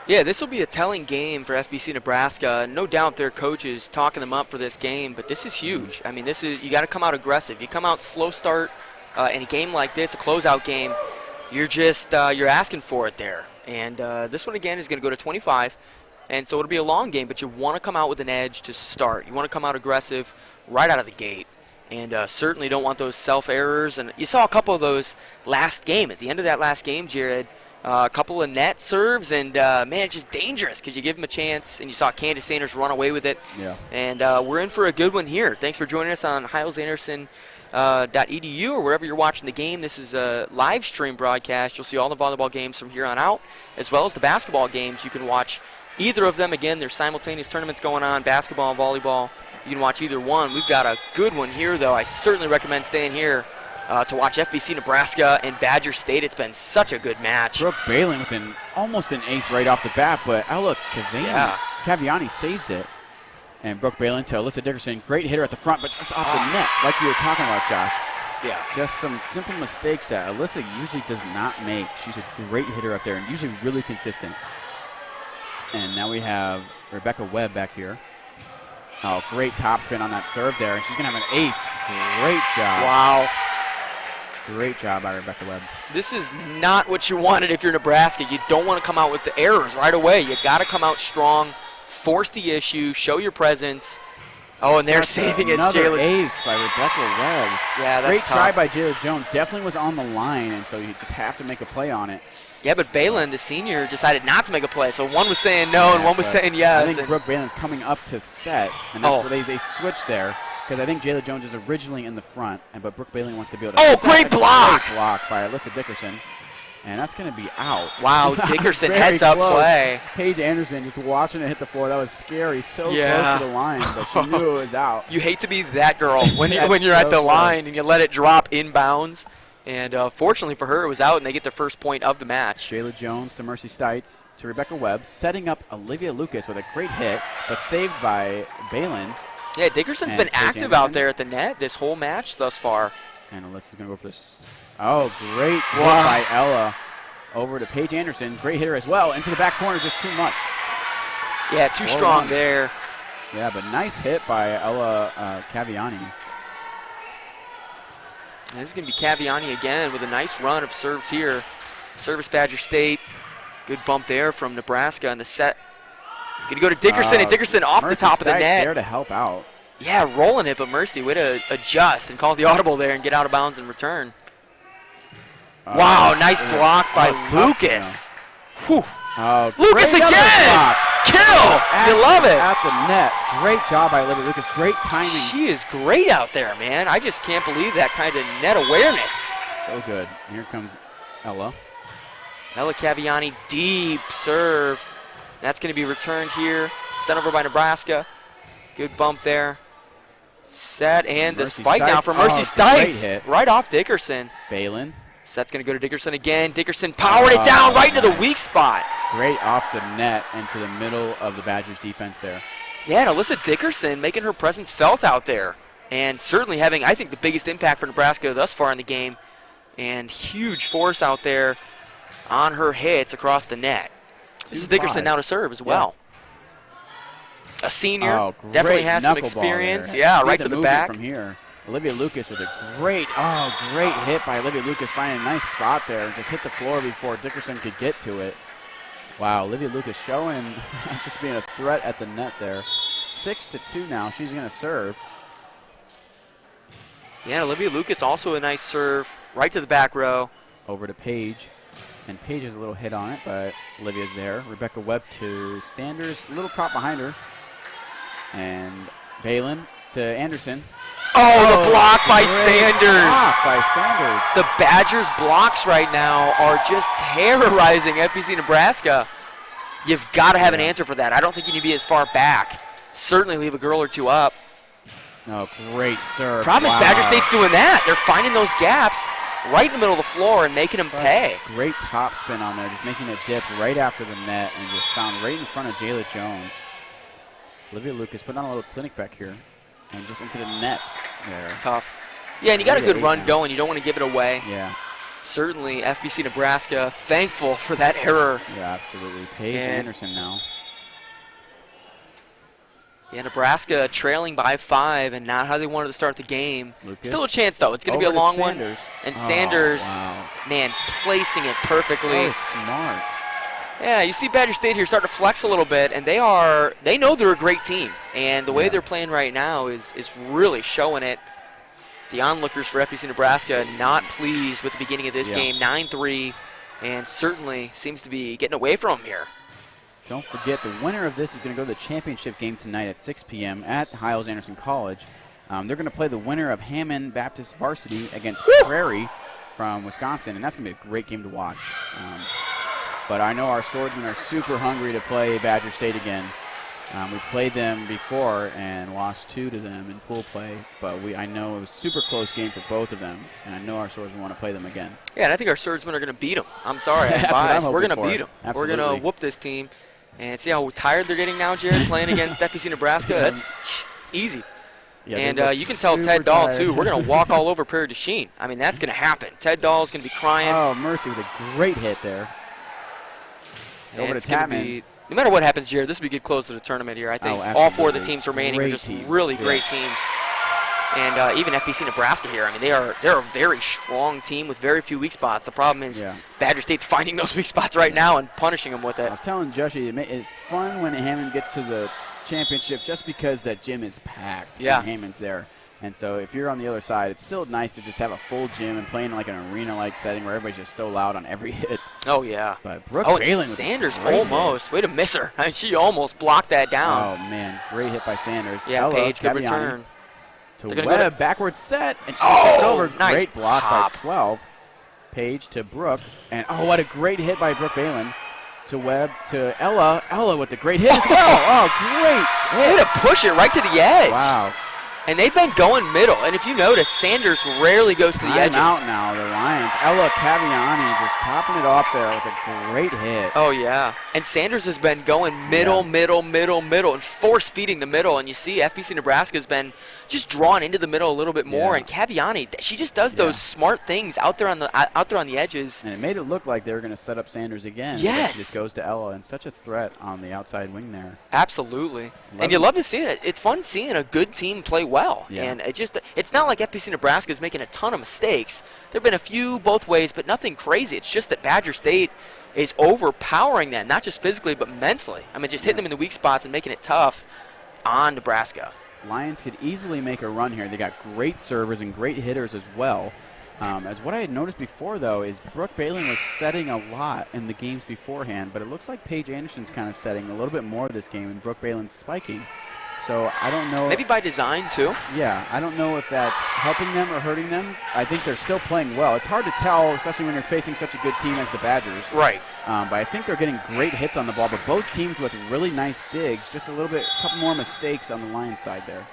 Yeah, this will be a telling game for FBC Nebraska. No doubt their coaches talking them up for this game, but this is huge. You got to come out aggressive. You come out slow start, in a game like this, a closeout game, you're just you're asking for it there. And this one, again, is going to go to 25. And so it'll be a long game, but you want to come out with an edge to start. You want to come out aggressive right out of the gate. And certainly don't want those self-errors. And you saw a couple of those last game. At the end of that last game, Jared, a couple of net serves. And, man, it's just dangerous because you give them a chance. And you saw Candace Sanders run away with it. Yeah. And we're in for a good one here. Thanks for joining us on HilesAnderson.edu or wherever you're watching the game. This is a live stream broadcast. You'll see all the volleyball games from here on out, as well as the basketball games. You can watch either of them. Again, there's simultaneous tournaments going on, basketball and volleyball. You can watch either one. We've got a good one here, though. I certainly recommend staying here to watch FBC Nebraska and Badger State. It's been such a good match. Brooke Balin with almost an ace right off the bat, but look, Caviani saves it. And Brooke Balin to Alyssa Dickerson. Great hitter at the front, but just off the net, like you were talking about, Josh. Yeah. Just some simple mistakes that Alyssa usually does not make. She's a great hitter up there and usually really consistent. And now we have Rebecca Webb back here. Oh, great topspin on that serve there. And she's going to have an ace. Great job. Wow. Great job by Rebecca Webb. This is not what you wanted if you're Nebraska. You don't want to come out with the errors right away. You got to come out strong, force the issue, show your presence. Oh, and they're saving it. Another ace by Rebecca Webb. Yeah, that's great tough. try by Jayla Jones. Definitely was on the line, and so you just have to make a play on it. Yeah, but Balin, the senior, decided not to make a play. So one was saying no and one was saying yes. I think Brooke Balin's coming up to set, and that's where they switched there. Because I think Jayla Jones is originally in the front, but Brooke Balin wants to be able to set. Great block! Great block by Alyssa Dickerson. And that's going to be out. Wow, Dickerson heads up play. Paige Anderson just watching it hit the floor. That was scary. So close to the line, but she knew it was out. You hate to be that girl when you're at the line and you let it drop inbounds. And fortunately for her, it was out, and they get their first point of the match. Jayla Jones to Mercy Stites to Rebecca Webb, setting up Olivia Lucas with a great hit, but saved by Balin. Yeah, Dickerson's been active out there at the net this whole match thus far. And Alyssa's going to go for this. Oh, great hit by Ella. Over to Paige Anderson. Great hitter as well. Into the back corner, just too much. Yeah, too strong there. Yeah, but nice hit by Ella Caviani. And this is going to be Caviani again with a nice run of serves here. Service Badger State. Good bump there from Nebraska on the set. Going to go to Dickerson, and Dickerson off the top of the net. There to help out. Yeah, rolling it, but Mercy way to adjust and call the audible there and get out of bounds and return. Wow, nice block by Lucas. Whew. Lucas again! Kill! You love it. At the net. Great job by Olivia Lucas. Great timing. She is great out there, man. I just can't believe that kind of net awareness. So good. Here comes Ella. Ella Caviani, deep serve. That's going to be returned here. Sent over by Nebraska. Good bump there. Set, and the spike now from Mercy Stites. Right off Dickerson. Balin. Set's going to go to Dickerson again. Dickerson powered it down right into the weak spot. Great off the net into the middle of the Badgers defense there. Yeah, and Alyssa Dickerson making her presence felt out there. And certainly having, I think, the biggest impact for Nebraska thus far in the game. And huge force out there on her hits across the net. This is Dickerson now to serve as well. Yeah. A senior, definitely has some experience. Yeah, right to the back. From here. Olivia Lucas with a great hit by Olivia Lucas, finding a nice spot there and just hit the floor before Dickerson could get to it. Wow, Olivia Lucas showing just being a threat at the net there. 6-2 now. She's going to serve. Yeah, Olivia Lucas also a nice serve right to the back row. Over to Paige. And Paige has a little hit on it, but Olivia's there. Rebecca Webb to Sanders. A little prop behind her. And Balin to Anderson. Oh, the block by Sanders. Block by Sanders. The Badgers' blocks right now are just terrorizing FBC Nebraska. You've got to have an answer for that. I don't think you need to be as far back. Certainly leave a girl or two up. Oh, great serve. Problem is Badger State's doing that. They're finding those gaps right in the middle of the floor and making them pay. Great top spin on there, just making a dip right after the net and just found right in front of Jayla Jones. Olivia Lucas putting on a little clinic back here. And just into the net there. Tough. Yeah, and you got a good run going. You don't want to give it away. Yeah. Certainly, FBC Nebraska thankful for that error. Yeah, absolutely. Paige Anderson now. Yeah, Nebraska trailing by 5 and not how they wanted to start the game. Lucas. Still a chance, though. It's going to be a long one. And Sanders, man, placing it perfectly. Oh, smart. Yeah, you see Badger State here start to flex a little bit, and they know they're a great team. And the way they're playing right now is really showing it. The onlookers for FBC Nebraska not pleased with the beginning of this game, 9-3, and certainly seems to be getting away from them here. Don't forget, the winner of this is going to go to the championship game tonight at 6 p.m. at Hiles-Anderson College. They're going to play the winner of Hammond Baptist Varsity against Prairie from Wisconsin, and that's going to be a great game to watch. But I know our swordsmen are super hungry to play Badger State again. We played them before and lost 2 to them in pool play, but I know it was a super close game for both of them, and I know our swordsmen want to play them again. Yeah, and I think our swordsmen are going to beat them. I'm sorry, we're going to beat them. We're going to whoop this team. And see how tired they're getting now, Jared, playing against FBC Nebraska? That's easy. Yeah, and you can tell Ted Dahl, too, we're going to walk all over Prairie du Chien. I mean, that's going to happen. Ted Dahl's going to be crying. Oh, Mercy with a great hit there. Over to Tapman. No matter what happens, Jared, this will be good close to the tournament here. I think all 4 of the teams remaining are just really great teams. And even FBC Nebraska here, I mean, they're a very strong team with very few weak spots. The problem is Badger State's finding those weak spots right now and punishing them with it. I was telling Joshi, it's fun when Hammond gets to the championship just because that gym is packed and Hammond's there. And so if you're on the other side, it's still nice to just have a full gym and play in like an arena-like setting where everybody's just so loud on every hit. Oh, yeah. But Brooke and Balin Sanders almost. Way to miss her. I mean, she almost blocked that down. Oh, man. Great hit by Sanders. Yeah, Ella, Paige, good Caviani. return. To Webb, backwards set, and she took it over. Nice great block pop. by 12. Paige to Brooke, and what a great hit by Brooke Balin. To Webb, to Ella. Ella with the great hit as well. Oh, great hit. Way to push it right to the edge. Wow. And they've been going middle. And if you notice, Sanders rarely goes to the edges. Out now, the Lions. Ella Caviani just topping it off there with a great hit. Oh, yeah. And Sanders has been going middle, and force-feeding the middle. And you see FBC Nebraska has been just drawn into the middle a little bit more. And Caviani, she just does those smart things out there on the edges. And it made it look like they were going to set up Sanders again. Yes. She just goes to Ella, and such a threat on the outside wing there. Absolutely. And you love to see it. It's fun seeing a good team play well. Yeah. And it's not like FBC Nebraska is making a ton of mistakes. There have been a few both ways, but nothing crazy. It's just that Badger State is overpowering them, not just physically, but mentally. I mean, just hitting them in the weak spots and making it tough on Nebraska. Lions could easily make a run here. They got great servers and great hitters as well. As what I had noticed before, though, is Brooke Balin was setting a lot in the games beforehand, but it looks like Paige Anderson's kind of setting a little bit more this game, and Brooke Balin's spiking. So I don't know. Maybe by design, too. Yeah, I don't know if that's helping them or hurting them. I think they're still playing well. It's hard to tell, especially when you're facing such a good team as the Badgers. Right. But I think they're getting great hits on the ball, but both teams with really nice digs, just a couple more mistakes on the Lions side there.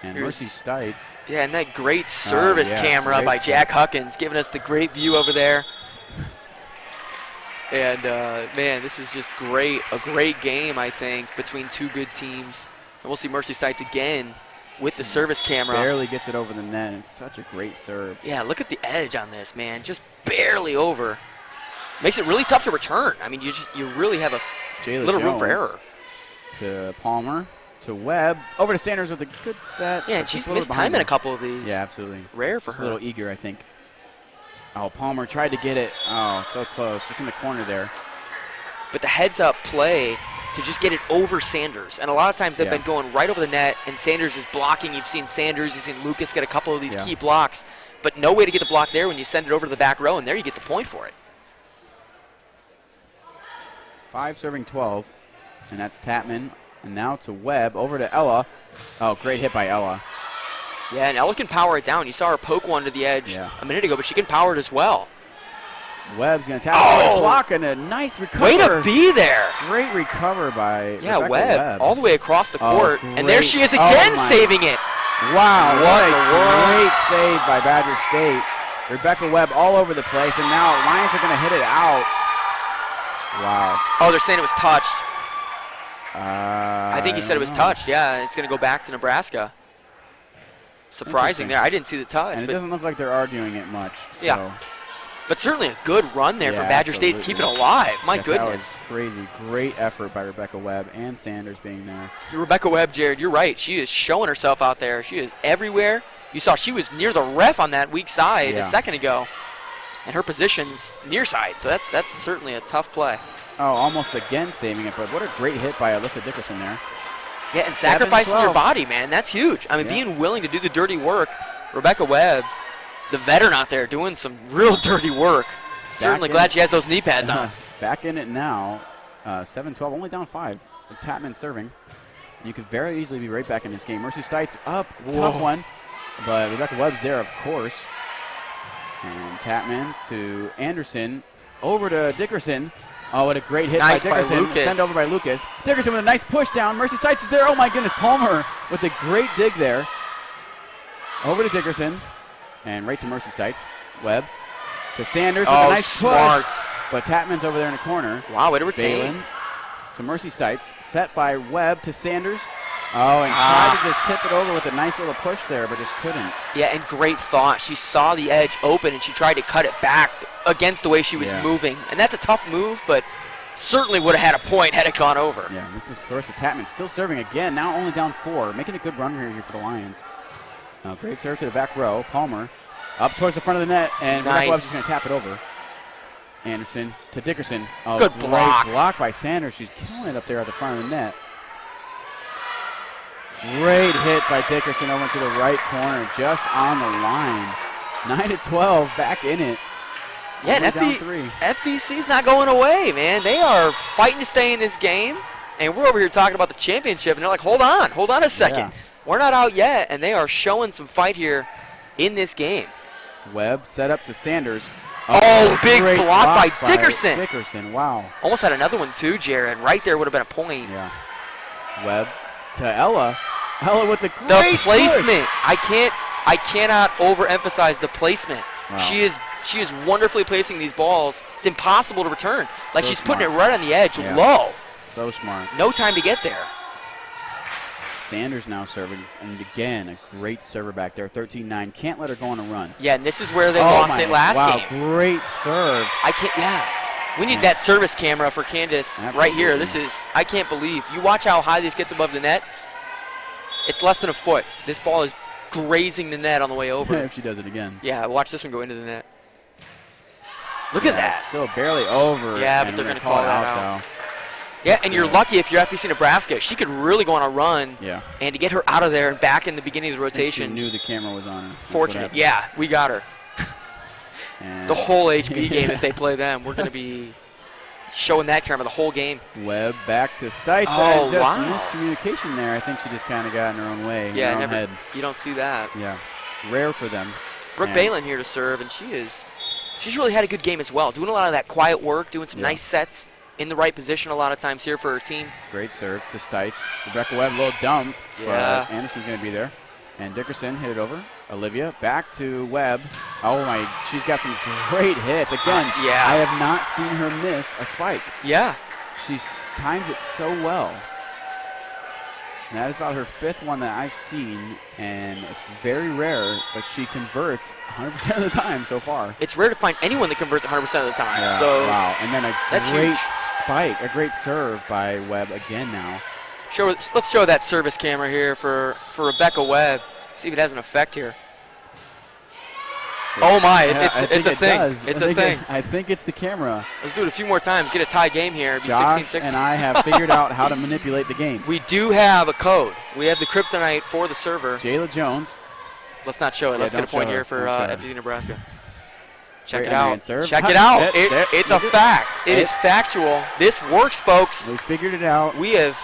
And Mercy Stites. Yeah, and that great service camera by Jack Huckins giving us the great view over there. And, man, this is just great. A great game, I think, between two good teams. And we'll see Mercy Stites again with the service camera. Barely gets it over the net. It's such a great serve. Yeah, look at the edge on this, man. Just barely over. Makes it really tough to return. I mean, you really have a little room for error. To Palmer. To Webb. Over to Sanders with a good set. Yeah, and she's missed time in a couple of these. Yeah, absolutely. Rare for her. her. A little eager, I think. Oh, Palmer tried to get it. Oh, so close. Just in the corner there. But the heads-up play to just get it over Sanders. And a lot of times they've been going right over the net, and Sanders is blocking. You've seen Sanders, you've seen Lucas get a couple of these key blocks. But no way to get the block there when you send it over to the back row, and there you get the point for it. 5 serving 12, and that's Tapman. And now to Webb, over to Ella. Oh, great hit by Ella. Yeah, and Ella can power it down. You saw her poke one to the edge a minute ago, but she can power it as well. Webb's going to tap the block, and a nice recover. Way to be there. Great recover by Webb all the way across the court. And there she is again saving it. Wow, what a great save by Badger State. Rebecca Webb all over the place, and now Lions are going to hit it out. Wow. Oh, they're saying it was touched. I think he said it was touched. Yeah, it's going to go back to Nebraska. Surprising there. I didn't see the touch. And it doesn't look like they're arguing it much. So. Yeah. But certainly a good run there from Badger State to keep it alive. My goodness. That was crazy. Great effort by Rebecca Webb and Sanders being there. Rebecca Webb, Jared, you're right. She is showing herself out there. She is everywhere. You saw she was near the ref on that weak side a second ago. And her position's near side, so that's certainly a tough play. Oh, almost again saving it, but what a great hit by Alyssa Dickerson there. Yeah, and sacrificing your body, man, that's huge. I mean, being willing to do the dirty work. Rebecca Webb, the veteran out there, doing some real dirty work. Certainly glad she has those knee pads on. Back in it now, 7-12, only down 5. With Tapman serving. You could very easily be right back in this game. Mercy Stites up, tough one, but Rebecca Webb's there, of course. And Tapman to Anderson, over to Dickerson. Oh, what a great hit by Dickerson. Send over by Lucas. Dickerson with a nice push down. Mercy Stites is there. Oh, my goodness. Palmer with a great dig there. Over to Dickerson. And right to Mercy Stites. Webb to Sanders with a nice push. But Tapman's over there in the corner. Wow, way to retain. Balin to Mercy Stites. Set by Webb to Sanders. Oh, and tried to just tip it over with a nice little push there, but just couldn't. Yeah, and great thought. She saw the edge open, and she tried to cut it back against the way she was moving. And that's a tough move, but certainly would have had a point had it gone over. Yeah, this is Clarissa Tapman still serving again, now only down 4, making a good run here for the Lions. Great serve to the back row. Palmer up towards the front of the net, and Rebecca Webb's just going to tap it over. Anderson to Dickerson. Oh, good block. Great block by Sanders. She's killing it up there at the front of the net. Great hit by Dickerson over to the right corner, just on the line. 9-12, back in it. Yeah, and FBC's not going away, man. They are fighting to stay in this game, and we're over here talking about the championship, and they're like, hold on a second. Yeah. We're not out yet, and they are showing some fight here in this game. Webb set up to Sanders. Oh, big block by Dickerson. Dickerson, wow. Almost had another one too, Jared. Right there would have been a point. Yeah. Webb to Ella. Ella with the great placement. Push. I cannot overemphasize the placement. Wow. She is wonderfully placing these balls. It's impossible to return. Like she's putting it right on the edge, low. So smart. No time to get there. Sanders now serving, and again, a great server back there, 13-9. Can't let her go on a run. Yeah, and this is where they lost it last game. Wow, great serve. We need that service camera for Candace right here. I can't believe. You watch how high this gets above the net. It's less than a foot. This ball is grazing the net on the way over. If she does it again. Yeah, watch this one go into the net. Look at that. Still barely over. Yeah, but they're going to call that out. Yeah, and you're lucky if you're FBC Nebraska. She could really go on a run. Yeah. And to get her out of there and back in the beginning of the rotation. She knew the camera was on her. Fortunate. Yeah, we got her. The whole HB game, if they play them, we're going to be showing that camera the whole game. Webb back to Stites. Oh, miscommunication there. I think she just kind of got in her own way. Yeah, you don't see that. Yeah, rare for them. Brooke Balin here to serve, and she's really had a good game as well. Doing a lot of that quiet work, doing some nice sets in the right position a lot of times here for her team. Great serve to Stites. Rebecca Webb, little dump. Yeah. Anderson's going to be there. And Dickerson hit it over. Olivia back to Webb. Oh, my. She's got some great hits. Again, I have not seen her miss a spike. Yeah. She's timed it so well. And that is about her 5th one that I've seen, and it's very rare, but she converts 100% of the time so far. It's rare to find anyone that converts 100% of the time. Yeah, so wow. And then a great spike, a great serve by Webb again now. Let's show that service camera here for Rebecca Webb. See if it has an effect here. Oh my, it's a thing. It's a thing. I think it's the camera. Let's do it a few more times. Get a tie game here. It'd be 16-16. And I have figured out how to manipulate the game. We do have a code. We have the kryptonite for the server. Jayla Jones. Let's not show it. Let's get a point here for FCC Nebraska. Check it out. Check it out. It's a fact. It is factual. This works, folks. We figured it out. We have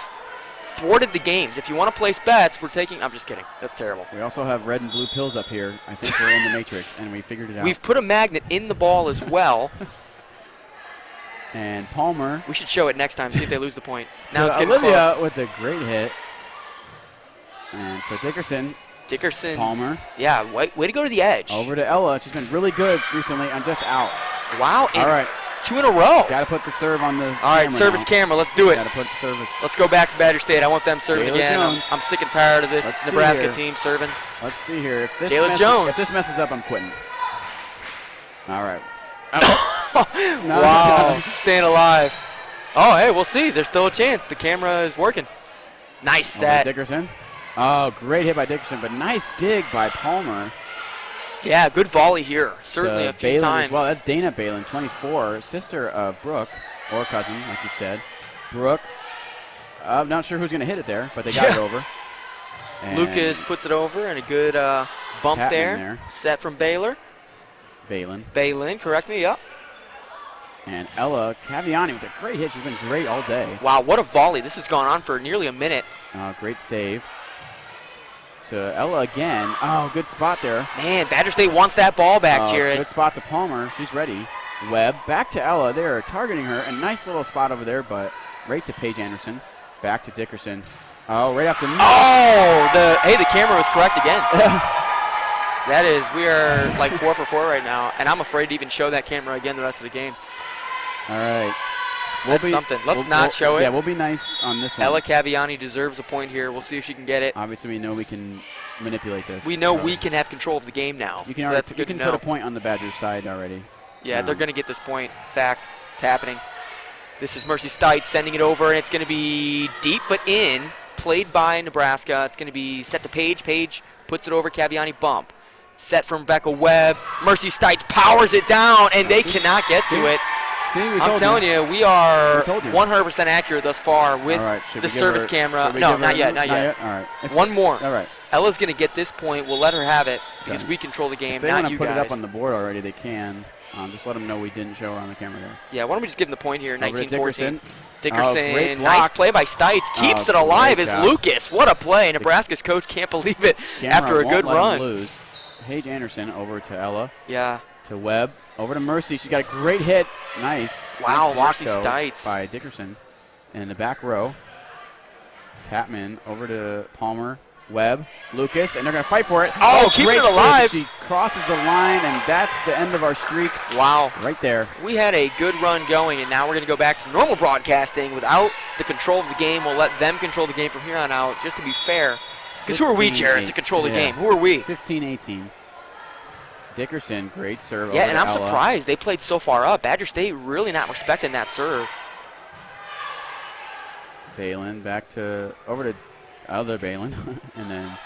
thwarted the games. If you want to place bets, we're taking. I'm just kidding. That's terrible. We also have red and blue pills up here. I think we're in the matrix, and we figured it out. We've put a magnet in the ball as well. And Palmer. We should show it next time. See if they lose the point. Now it's getting Olivia close. With a great hit. And to Dickerson. Palmer. Yeah, way to go to the edge. Over to Ella. She's been really good recently and just out. Wow. All right. 2 in a row. Got to put the serve on the All right, service camera. Let's do it. Got to put the service. Let's go back to Badger State. I want them serving again. I'm sick and tired of this Nebraska team serving. Let's see here. If this Jayla Jones. If this messes up, I'm quitting. All right. Wow, staying alive. Oh, hey, we'll see. There's still a chance. The camera is working. Nice set. Dickerson. Oh, great hit by Dickerson, but nice dig by Palmer. Yeah, good volley here. Certainly a few Balin times. as well. That's Dana Balin, 24, sister of Brooke, or cousin, like you said. Brooke. I'm not sure who's going to hit it there, but they got it over. And Lucas puts it over, and a good bump there. Set from Balin, correct me, yep. And Ella Caviani with a great hit. She's been great all day. Wow, what a volley. This has gone on for nearly a minute. Great save. To Ella again. Oh, good spot there. Man, Badger State wants that ball back, Jared. Good spot to Palmer. She's ready. Webb back to Ella. They're targeting her. A nice little spot over there, but right to Paige Anderson. Back to Dickerson. Oh, right off the net. Oh, the camera was correct again. That is, we are like 4 for 4 right now, and I'm afraid to even show that camera again the rest of the game. All right. That's something. Let's not show it. Yeah, we'll be nice on this one. Ella Caviani deserves a point here. We'll see if she can get it. Obviously, we know we can manipulate this. We know we can have control of the game now. You can, so that's good you can to know. put a point on the Badgers' side already. Yeah, they're going to get this point. Fact, it's happening. This is Mercy Stites sending it over, and it's going to be deep but in. Played by Nebraska. It's going to be set to Paige. Paige puts it over. Caviani bump. Set from Rebecca Webb. Mercy Stites powers it down, and they cannot get to it. I'm telling you, we are 100% accurate thus far with the service camera. No, not yet. All right. One more. All right. Ella's going to get this point. We'll let her have it because we control the game, if they not want you to put guys. it up on the board already, they can. Just let them know we didn't show her on the camera there. Yeah, why don't we just give them the point here, 19-14. Dickerson, nice play by Stites. Keeps it alive is Lucas. What a play. Nebraska's coach can't believe it after a good run. Lose. Paige Anderson over to Ella. Yeah. To Webb. Over to Mercy. She's got a great hit. Nice. Wow, nice Mercy Stites. By Dickerson. In the back row. Tapman over to Palmer. Webb. Lucas. And they're going to fight for it. Oh, keeping it alive. She crosses the line, and that's the end of our streak. Wow. Right there. We had a good run going, and now we're going to go back to normal broadcasting without the control of the game. We'll let them control the game from here on out, just to be fair. Because who are we, Jared, to control the game? Who are we? 15-18. Dickerson, great serve. Yeah, and I'm Ella. surprised they played so far up. Badger State really not respecting that serve. Balin back to over to other Balin, and then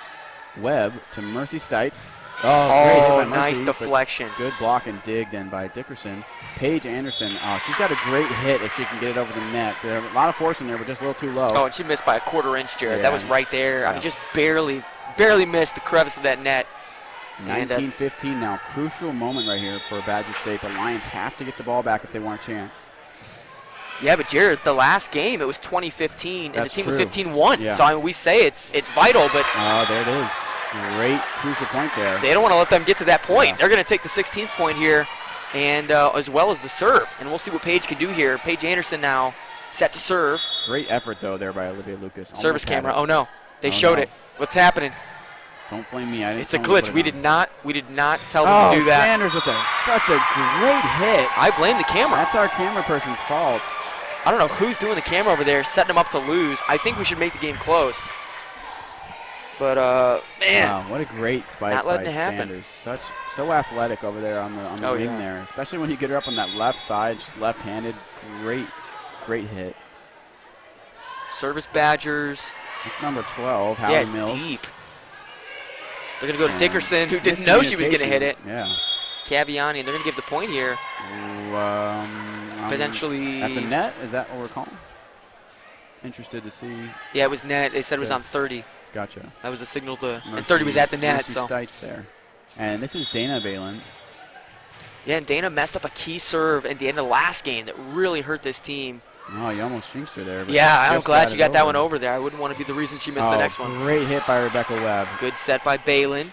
Webb to Mercy Stites. Oh, great hit by nice Mercy, deflection. Good block and dig then by Dickerson. Paige Anderson, she's got a great hit if she can get it over the net. There's a lot of force in there, but just a little too low. Oh, and she missed by a quarter-inch, Jared. Yeah. That was right there. Yeah. I mean, just barely missed the crevice of that net. 19-15 now. Crucial moment right here for Badger State. The Lions have to get the ball back if they want a chance. Yeah, but Jared, the last game, it was 2015, and the team was 15-1. Yeah. So, I mean, we say it's vital, but... Oh, there it is. Great crucial point there. They don't want to let them get to that point. Yeah. They're going to take the 16th point here, and as well as the serve. And we'll see what Paige can do here. Paige Anderson now set to serve. Great effort, though, there by Olivia Lucas. Service camera. Oh, no. They showed it. What's happening? Don't blame me. It's a glitch. We did not tell them to do that. Sanders with such a great hit. I blame the camera. That's our camera person's fault. I don't know who's doing the camera over there, setting them up to lose. I think we should make the game close. But, man. Wow, what a great spike by Sanders. So athletic over there on the wing there. Especially when you get her up on that left side. She's left-handed. Great hit. Service Badgers. It's number 12, Hallie Mills. Deep. They're going to go to Dickerson, who didn't know she was going to hit it. Yeah. Caviani, and they're going to give the point here. Potentially. At the net? Is that what we're calling? Interested to see. Yeah, it was net. They said it was on 30. Gotcha. That was a signal to. And 30 was at the net. Mercy Stites there. And this is Dana Balin. Yeah, and Dana messed up a key serve at the end of the last game that really hurt this team. Oh, you almost jinxed her there. But yeah, I'm glad you got that one over there. I wouldn't want to be the reason she missed the next one. Great hit by Rebecca Webb. Good set by Balin.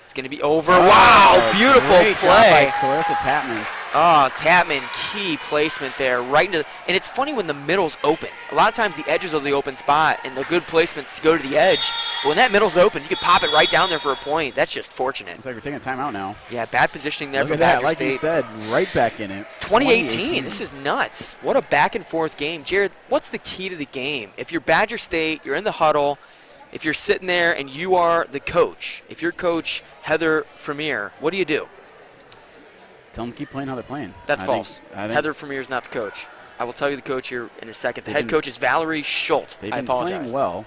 It's going to be over. Wow, beautiful great play. Job by Clarissa Tapman. Oh, Tapman, key placement there. Right into and it's funny when the middle's open. A lot of times the edges are the open spot and the good placements to go to the edge. But when that middle's open, you can pop it right down there for a point. That's just fortunate. Looks like we're taking a timeout now. Yeah, bad positioning there for Badger Like State. you said, right back in it. 2018, this is nuts. What a back-and-forth game. Jared, what's the key to the game? If you're Badger State, you're in the huddle, if you're sitting there and you are the coach, if you're Coach Heather Fremier, what do you do? Tell them to keep playing how they're playing. That's false. Heather Vermeer is not the coach. I will tell you the coach here in a second. The head coach is Valerie Schultz. They've I been apologize. playing well.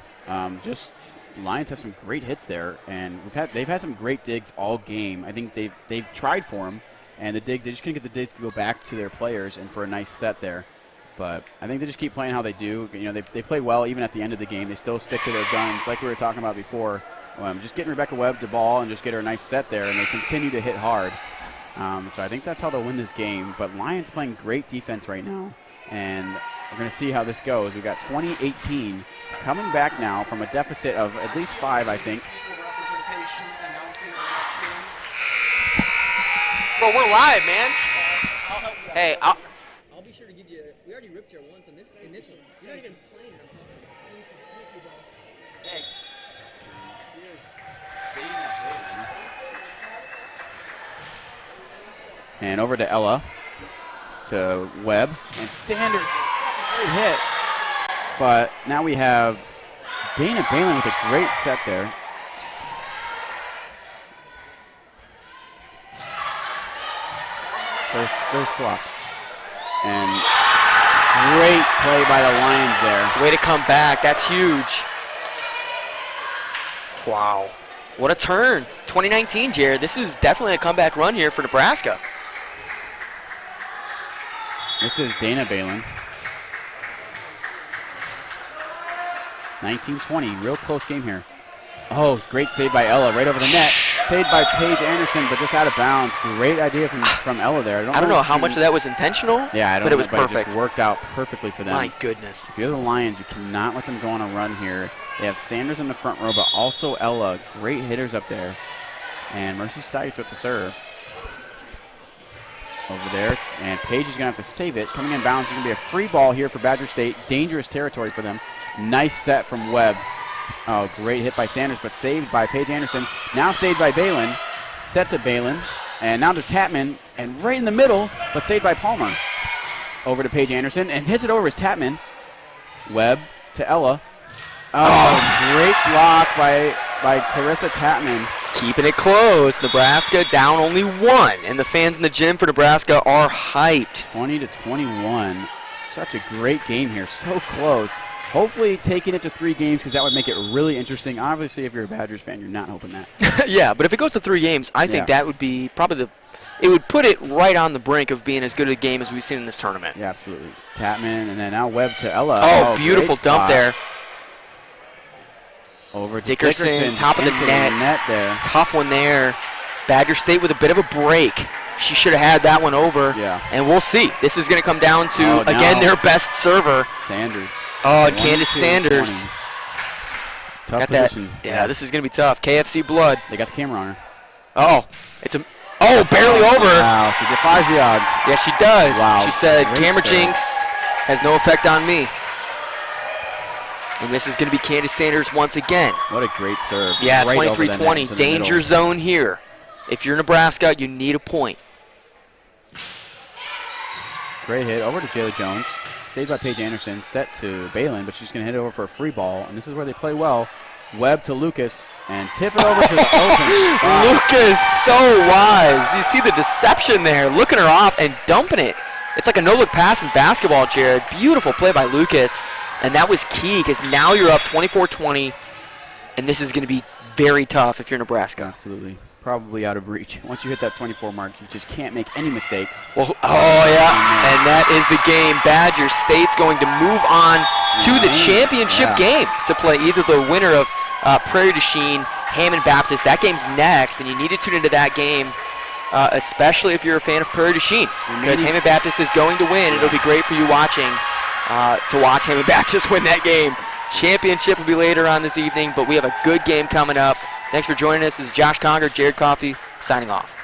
Just the Lions have some great hits there, and they've had some great digs all game. I think they've tried for them, and they just couldn't get the digs to go back to their players and for a nice set there. But I think they just keep playing how they do. You know, they play well even at the end of the game. They still stick to their guns, like we were talking about before. Just getting Rebecca Webb the ball and just get her a nice set there, and they continue to hit hard. So I think that's how they'll win this game. But Lions playing great defense right now, and we're going to see how this goes. We've got 20-18 coming back now from a deficit of at least 5, I think. Bro, we're live, man. Hey, I'll be sure to give you. We already ripped here once on this. In this one, you're not even playing. I'm talking about. Hey. And over to Ella, to Webb, and Sanders. Great hit. But now we have Dana Balin with a great set there. First swap. And great play by the Lions there. Way to come back. That's huge. Wow. What a turn. 2019, Jared. This is definitely a comeback run here for Nebraska. This is Dana Balin. 19-20, real close game here. Oh, great save by Ella right over the net. Saved by Paige Anderson, but just out of bounds. Great idea from Ella there. I don't know how much of that was intentional, yeah, I don't but know, it was perfect. It just worked out perfectly for them. My goodness. If you're the Lions, you cannot let them go on a run here. They have Sanders in the front row, but also Ella. Great hitters up there. And Mercy Stites with the serve. Over there, and Paige is going to have to save it. Coming in bounds, it's going to be a free ball here for Badger State. Dangerous territory for them. Nice set from Webb. Oh, great hit by Sanders, but saved by Paige Anderson. Now saved by Balin. Set to Balin, and now to Tapman, and right in the middle, but saved by Palmer. Over to Paige Anderson, and hits it over as Tapman. Webb to Ella. Oh, great block by Clarissa Tapman. Keeping it close. Nebraska down only 1, and the fans in the gym for Nebraska are hyped. 20-21. Such a great game here. So close. Hopefully taking it to 3 games because that would make it really interesting. Obviously, if you're a Badgers fan, you're not hoping that. Yeah, but if it goes to 3 games, I think that would be probably it would put it right on the brink of being as good a game as we've seen in this tournament. Yeah, absolutely. Tapman, and then now Webb to Ella. Oh, beautiful dump there. Over to Dickerson, top of the net there. Tough one there. Badger State with a bit of a break. She should have had that one over. Yeah. And we'll see. This is going to come down to, again, their best server. Sanders. Oh, Candace Sanders. Tough got position. That. Yeah, this is going to be tough. KFC blood. They got the camera on her. Oh, barely over. Wow, she defies the odds. Yeah, she does. Wow. She said, Great camera serve. jinx has no effect on me. And this is going to be Candace Sanders once again. What a great serve. Yeah, right 23-20. Danger zone here. If you're Nebraska, you need a point. Great hit over to Jayla Jones. Saved by Paige Anderson. Set to Balin, but she's going to hit it over for a free ball. And this is where they play well. Webb to Lucas. And tip it over to the open spot. Lucas, so wise. You see the deception there. Looking her off and dumping it. It's like a no-look pass in basketball, Jared. Beautiful play by Lucas. And that was key because now you're up 24-20, and this is going to be very tough if you're Nebraska. Absolutely. Probably out of reach. Once you hit that 24 mark, you just can't make any mistakes. Well, and that is the game. Badger State's going to move on to the championship game to play either the winner of Prairie du Chien, Hammond Baptist. That game's next, and you need to tune into that game, especially if you're a fan of Prairie du Chien, because Hammond Baptist is going to win. It'll be great for you watching. To watch Hammond Baptist win that game. Championship will be later on this evening, but we have a good game coming up. Thanks for joining us. This is Josh Conger, Jared Coffey, signing off.